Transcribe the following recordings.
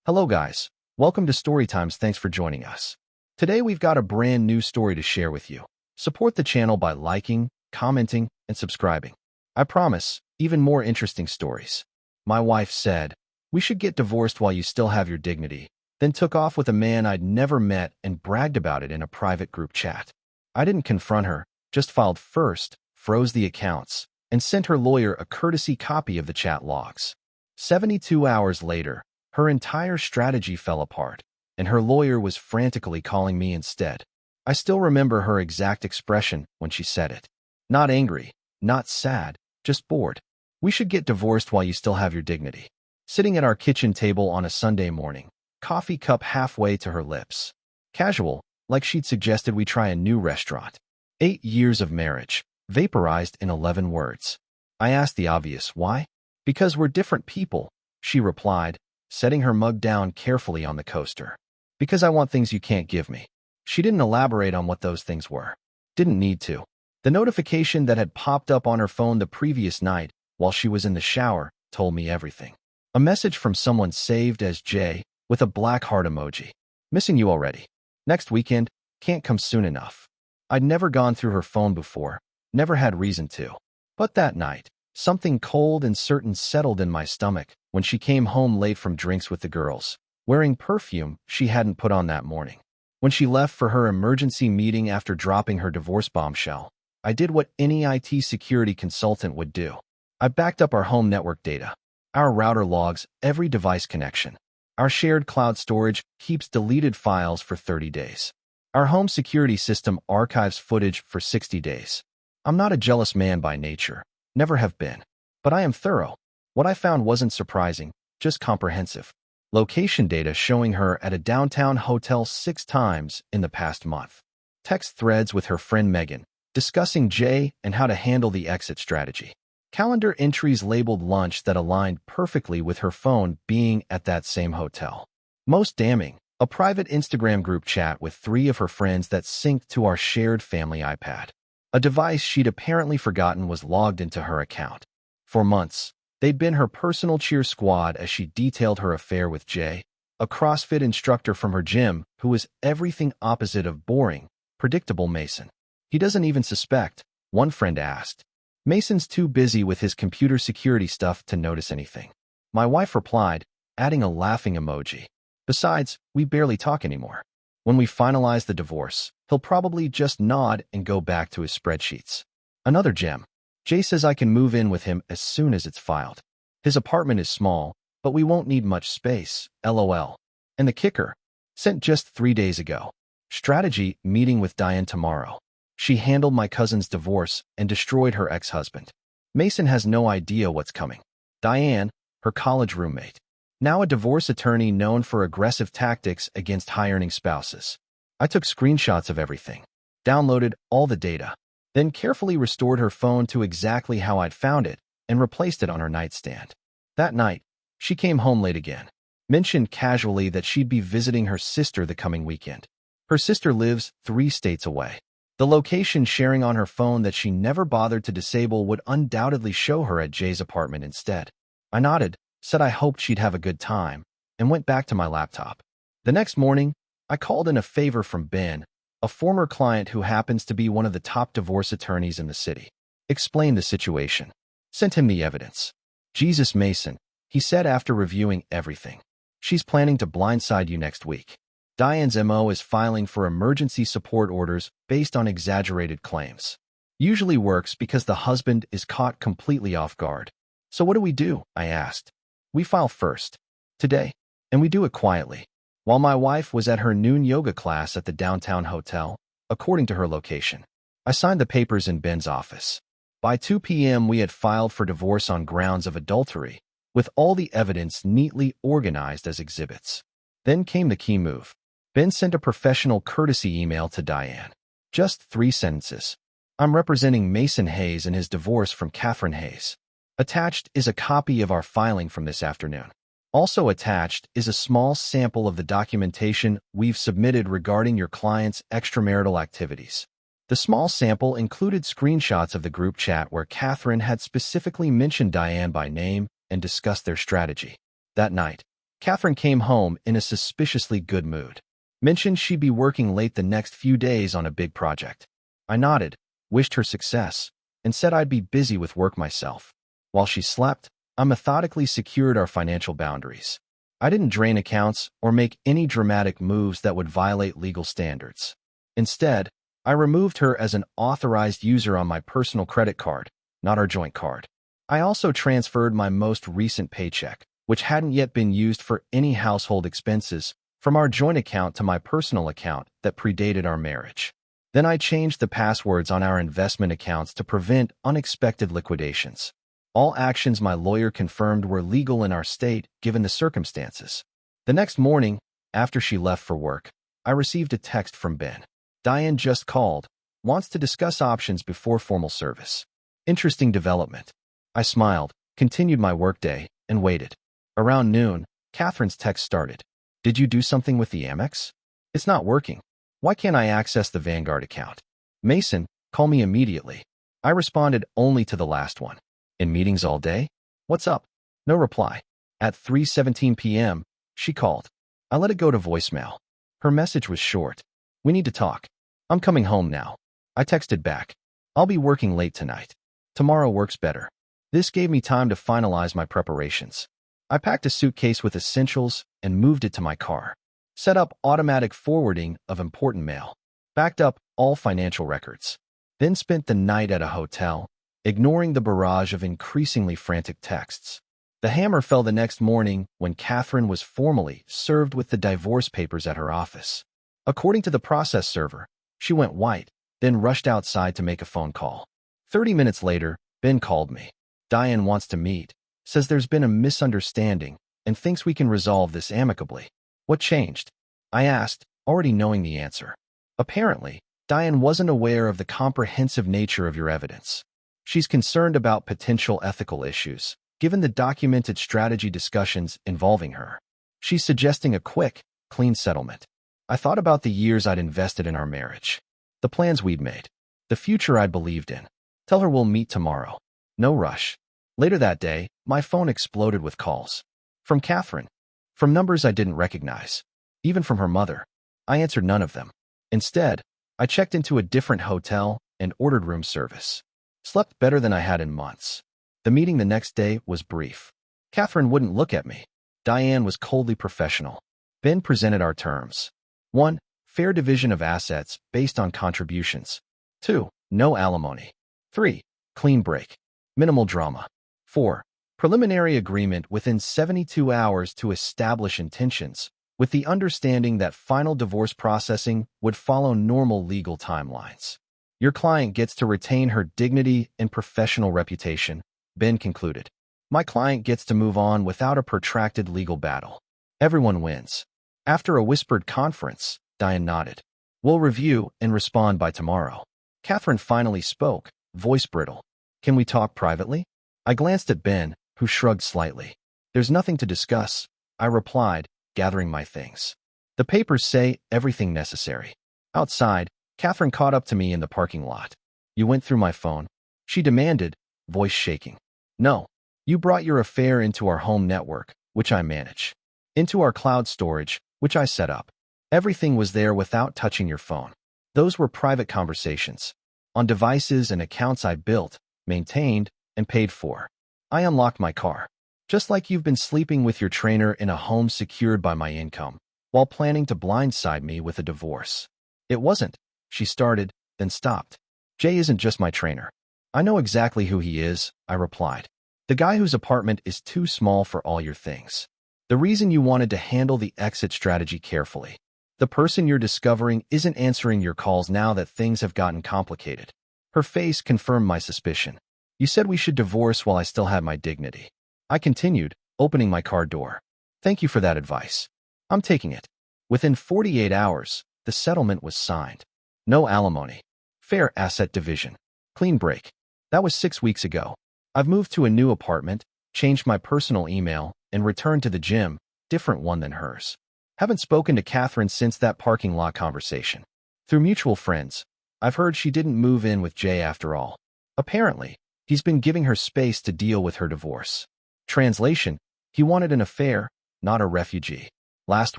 Hello guys, welcome to Storytimes. Thanks for joining us. Today we've got a brand new story to share with you. Support the channel by liking, commenting, and subscribing. I promise, even more interesting stories. My wife said, "We should get divorced while you still have your dignity," then took off with a man I'd never met and bragged about it in a private group chat. I didn't confront her, just filed first, froze the accounts, and sent her lawyer a courtesy copy of the chat logs. 72 hours later, her entire strategy fell apart, and her lawyer was frantically calling me instead. I still remember her exact expression when she said it. Not angry, not sad, just bored. "We should get divorced while you still have your dignity." Sitting at our kitchen table on a Sunday morning, coffee cup halfway to her lips. Casual, like she'd suggested we try a new restaurant. 8 years of marriage, vaporized in 11 words. I asked the obvious, why? "Because we're different people," she replied, setting her mug down carefully on the coaster. "Because I want things you can't give me." She didn't elaborate on what those things were. Didn't need to. The notification that had popped up on her phone the previous night while she was in the shower told me everything. A message from someone saved as J with a black heart emoji. "Missing you already. Next weekend, can't come soon enough." I'd never gone through her phone before, never had reason to. But that night, something cold and certain settled in my stomach when she came home late from drinks with the girls, wearing perfume she hadn't put on that morning. When she left for her emergency meeting after dropping her divorce bombshell, I did what any IT security consultant would do. I backed up our home network data. Our router logs every device connection. Our shared cloud storage keeps deleted files for 30 days. Our home security system archives footage for 60 days. I'm not a jealous man by nature, never have been. But I am thorough. What I found wasn't surprising, just comprehensive. Location data showing her at a downtown hotel 6 times in the past month. Text threads with her friend Megan, discussing Jay and how to handle the exit strategy. Calendar entries labeled lunch that aligned perfectly with her phone being at that same hotel. Most damning, a private Instagram group chat with 3 of her friends that synced to our shared family iPad. A device she'd apparently forgotten was logged into her account. For months, they'd been her personal cheer squad as she detailed her affair with Jay, a CrossFit instructor from her gym who was everything opposite of boring, predictable Mason. "He doesn't even suspect," one friend asked. "Mason's too busy with his computer security stuff to notice anything." My wife replied, adding a laughing emoji. "Besides, we barely talk anymore. When we finalize the divorce, he'll probably just nod and go back to his spreadsheets." Another gem. Jay says I can move in with him as soon as it's filed. His apartment is small, but we won't need much space, LOL. And the kicker, sent just 3 days ago. Strategy meeting with Diane tomorrow. She handled my cousin's divorce and destroyed her ex-husband. Mason has no idea what's coming. Diane, her college roommate. Now a divorce attorney known for aggressive tactics against high-earning spouses. I took screenshots of everything, downloaded all the data, then carefully restored her phone to exactly how I'd found it and replaced it on her nightstand. That night, she came home late again, mentioned casually that she'd be visiting her sister the coming weekend. Her sister lives 3 states away. The location sharing on her phone that she never bothered to disable would undoubtedly show her at Jay's apartment instead. I nodded, said I hoped she'd have a good time, and went back to my laptop. The next morning, I called in a favor from Ben, a former client who happens to be one of the top divorce attorneys in the city. Explained the situation. Sent him the evidence. "Jesus, Mason," he said after reviewing everything. "She's planning to blindside you next week. Diane's MO is filing for emergency support orders based on exaggerated claims. Usually works because the husband is caught completely off guard. So what do?" I asked. "We file first. Today. And we do it quietly. While my wife was at her noon yoga class at the downtown hotel, according to her location. I signed the papers in Ben's office. By 2 p.m. we had filed for divorce on grounds of adultery, with all the evidence neatly organized as exhibits. Then came the key move. Ben sent a professional courtesy email to Diane. Just 3 sentences. "I'm representing Mason Hayes in his divorce from Catherine Hayes. Attached is a copy of our filing from this afternoon. Also attached is a small sample of the documentation we've submitted regarding your client's extramarital activities." The small sample included screenshots of the group chat where Catherine had specifically mentioned Diane by name and discussed their strategy. That night, Catherine came home in a suspiciously good mood. Mentioned she'd be working late the next few days on a big project. I nodded, wished her success, and said I'd be busy with work myself. While she slept, I methodically secured our financial boundaries. I didn't drain accounts or make any dramatic moves that would violate legal standards. Instead, I removed her as an authorized user on my personal credit card, not our joint card. I also transferred my most recent paycheck, which hadn't yet been used for any household expenses, from our joint account to my personal account that predated our marriage. Then I changed the passwords on our investment accounts to prevent unexpected liquidations. All actions my lawyer confirmed were legal in our state, given the circumstances. The next morning, after she left for work, I received a text from Ben. Diane just called, wants to discuss options before formal service. Interesting development. I smiled, continued my workday, and waited. Around noon, Catherine's text started. Did you do something with the Amex? It's not working. Why can't I access the Vanguard account? Mason, call me immediately. I responded only to the last one. In meetings all day? What's up? No reply. At 3:17 p.m., she called. I let it go to voicemail. Her message was short. We need to talk. I'm coming home now. I texted back. I'll be working late tonight. Tomorrow works better. This gave me time to finalize my preparations. I packed a suitcase with essentials and moved it to my car. Set up automatic forwarding of important mail. Backed up all financial records. Then spent the night at a hotel, ignoring the barrage of increasingly frantic texts. The hammer fell the next morning when Catherine was formally served with the divorce papers at her office. According to the process server, she went white, then rushed outside to make a phone call. 30 minutes later, Ben called me. Diane wants to meet, says there's been a misunderstanding, and thinks we can resolve this amicably. What changed? I asked, already knowing the answer. Apparently, Diane wasn't aware of the comprehensive nature of your evidence. She's concerned about potential ethical issues, given the documented strategy discussions involving her. She's suggesting a quick, clean settlement. I thought about the years I'd invested in our marriage, the plans we'd made, the future I'd believed in. Tell her we'll meet tomorrow. No rush. Later that day, my phone exploded with calls. From Catherine. From numbers I didn't recognize. Even from her mother. I answered none of them. Instead, I checked into a different hotel and ordered room service. Slept better than I had in months. The meeting the next day was brief. Catherine wouldn't look at me. Diane was coldly professional. Ben presented our terms. 1. Fair division of assets based on contributions. 2. No alimony. 3. Clean break. Minimal drama. 4. Preliminary agreement within 72 hours to establish intentions, with the understanding that final divorce processing would follow normal legal timelines. Your client gets to retain her dignity and professional reputation, Ben concluded. My client gets to move on without a protracted legal battle. Everyone wins. After a whispered conference, Diane nodded. We'll review and respond by tomorrow. Catherine finally spoke, voice brittle. Can we talk privately? I glanced at Ben, who shrugged slightly. There's nothing to discuss, I replied, gathering my things. The papers say everything necessary. Outside, Catherine caught up to me in the parking lot. You went through my phone? She demanded, voice shaking. No. You brought your affair into our home network, which I manage. Into our cloud storage, which I set up. Everything was there without touching your phone. Those were private conversations. On devices and accounts I built, maintained, and paid for. I unlocked my car. Just like you've been sleeping with your trainer in a home secured by my income, while planning to blindside me with a divorce. It wasn't. She started, then stopped. Jay isn't just my trainer. I know exactly who he is, I replied. The guy whose apartment is too small for all your things. The reason you wanted to handle the exit strategy carefully. The person you're discovering isn't answering your calls now that things have gotten complicated. Her face confirmed my suspicion. You said we should divorce while I still had my dignity. I continued, opening my car door. Thank you for that advice. I'm taking it. Within 48 hours, the settlement was signed. No alimony. Fair asset division. Clean break. That was 6 weeks ago. I've moved to a new apartment, changed my personal email, and returned to the gym, different one than hers. Haven't spoken to Catherine since that parking lot conversation. Through mutual friends, I've heard she didn't move in with Jay after all. Apparently, he's been giving her space to deal with her divorce. Translation, he wanted an affair, not a refugee. Last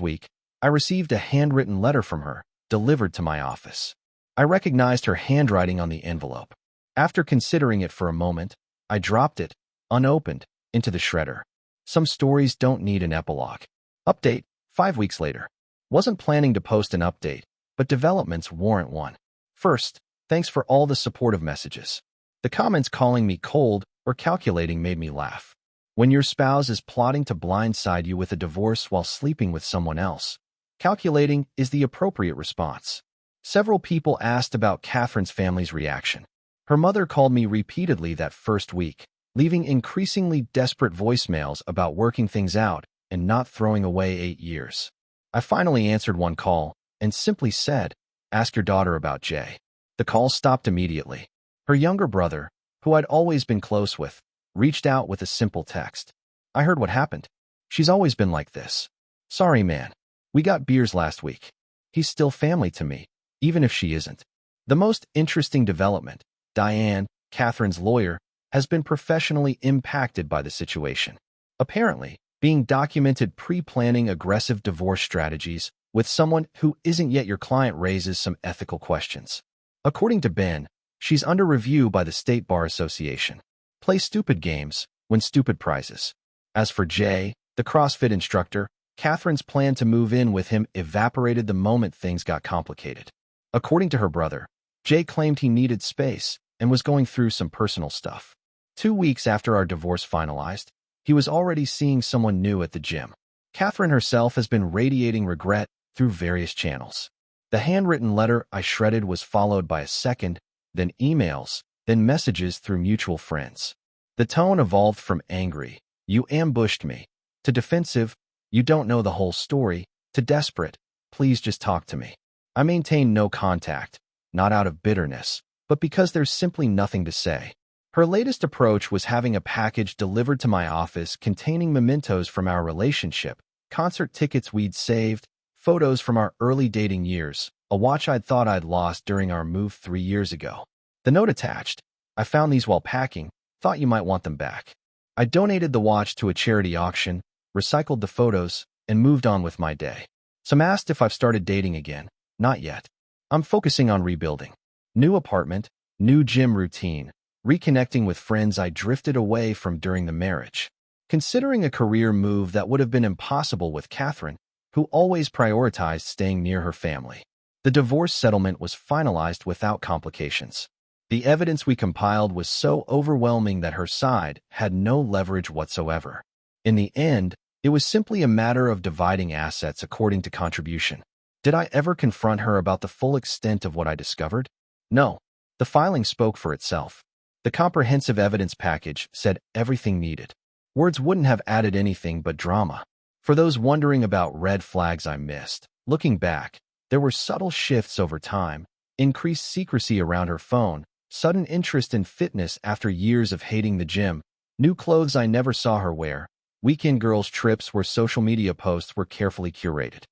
week, I received a handwritten letter from her, delivered to my office. I recognized her handwriting on the envelope. After considering it for a moment, I dropped it, unopened, into the shredder. Some stories don't need an epilogue. Update, 5 weeks later. Wasn't planning to post an update, but developments warrant one. First, thanks for all the supportive messages. The comments calling me cold or calculating made me laugh. When your spouse is plotting to blindside you with a divorce while sleeping with someone else, calculating is the appropriate response. Several people asked about Catherine's family's reaction. Her mother called me repeatedly that first week, leaving increasingly desperate voicemails about working things out and not throwing away 8 years. I finally answered one call and simply said, "Ask your daughter about Jay." The call stopped immediately. Her younger brother, who I'd always been close with, reached out with a simple text. "I heard what happened. She's always been like this. Sorry, man. We got beers last week. He's still family to me, even if she isn't." The most interesting development, Diane, Catherine's lawyer, has been professionally impacted by the situation. Apparently, being documented pre-planning aggressive divorce strategies with someone who isn't yet your client raises some ethical questions. According to Ben, she's under review by the State Bar Association. Play stupid games, win stupid prizes. As for Jay, the CrossFit instructor, Catherine's plan to move in with him evaporated the moment things got complicated. According to her brother, Jay claimed he needed space and was going through some personal stuff. 2 weeks after our divorce finalized, he was already seeing someone new at the gym. Catherine herself has been radiating regret through various channels. The handwritten letter I shredded was followed by a second, then emails, then messages through mutual friends. The tone evolved from angry, "You ambushed me," to defensive, "You don't know the whole story," to desperate, "Please just talk to me." I maintained no contact, not out of bitterness, but because there's simply nothing to say. Her latest approach was having a package delivered to my office containing mementos from our relationship, concert tickets we'd saved, photos from our early dating years, a watch I'd thought I'd lost during our move 3 years ago. The note attached, "I found these while packing, thought you might want them back." I donated the watch to a charity auction, recycled the photos, and moved on with my day. Some asked if I've started dating again. Not yet. I'm focusing on rebuilding. New apartment, new gym routine, reconnecting with friends I drifted away from during the marriage. Considering a career move that would have been impossible with Catherine, who always prioritized staying near her family. The divorce settlement was finalized without complications. The evidence we compiled was so overwhelming that her side had no leverage whatsoever. In the end, it was simply a matter of dividing assets according to contribution. Did I ever confront her about the full extent of what I discovered? No. The filing spoke for itself. The comprehensive evidence package said everything needed. Words wouldn't have added anything but drama. For those wondering about red flags I missed, looking back, there were subtle shifts over time, increased secrecy around her phone, sudden interest in fitness after years of hating the gym, new clothes I never saw her wear, weekend girls' trips where social media posts were carefully curated.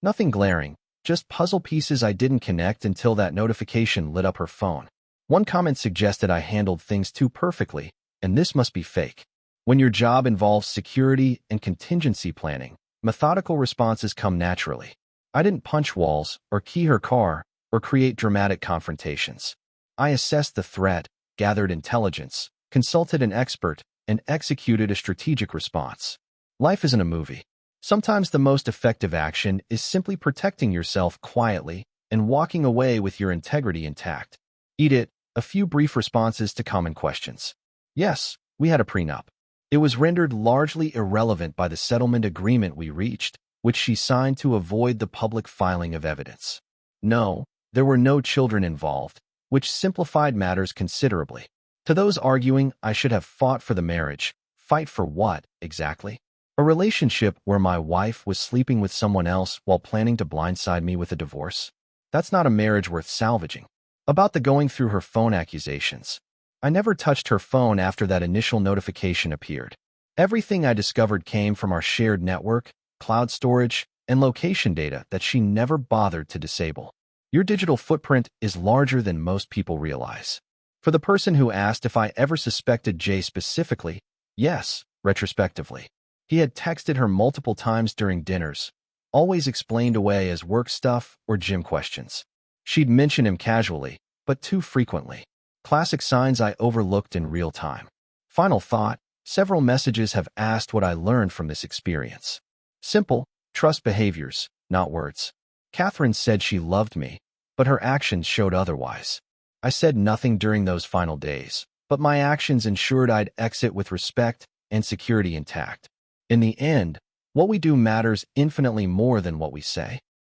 Nothing glaring, just puzzle pieces I didn't connect until that notification lit up her phone. One comment suggested I handled things too perfectly, and this must be fake. When your job involves security and contingency planning, methodical responses come naturally. I didn't punch walls, or key her car, or create dramatic confrontations. I assessed the threat, gathered intelligence, consulted an expert, and executed a strategic response. Life isn't a movie. Sometimes the most effective action is simply protecting yourself quietly and walking away with your integrity intact. Eat it. A few brief responses to common questions. Yes, we had a prenup. It was rendered largely irrelevant by the settlement agreement we reached, which she signed to avoid the public filing of evidence. No, there were no children involved, which simplified matters considerably. To those arguing I should have fought for the marriage, fight for what, exactly? A relationship where my wife was sleeping with someone else while planning to blindside me with a divorce? That's not a marriage worth salvaging. About the going through her phone accusations. I never touched her phone after that initial notification appeared. Everything I discovered came from our shared network, cloud storage, and location data that she never bothered to disable. Your digital footprint is larger than most people realize. For the person who asked if I ever suspected Jay specifically, yes, retrospectively. He had texted her multiple times during dinners, always explained away as work stuff or gym questions. She'd mention him casually, but too frequently. Classic signs I overlooked in real time. Final thought, several messages have asked what I learned from this experience. Simple, trust behaviors, not words. Catherine said she loved me, but her actions showed otherwise. I said nothing during those final days, but my actions ensured I'd exit with respect and security intact. In the end, what we do matters infinitely more than what we say.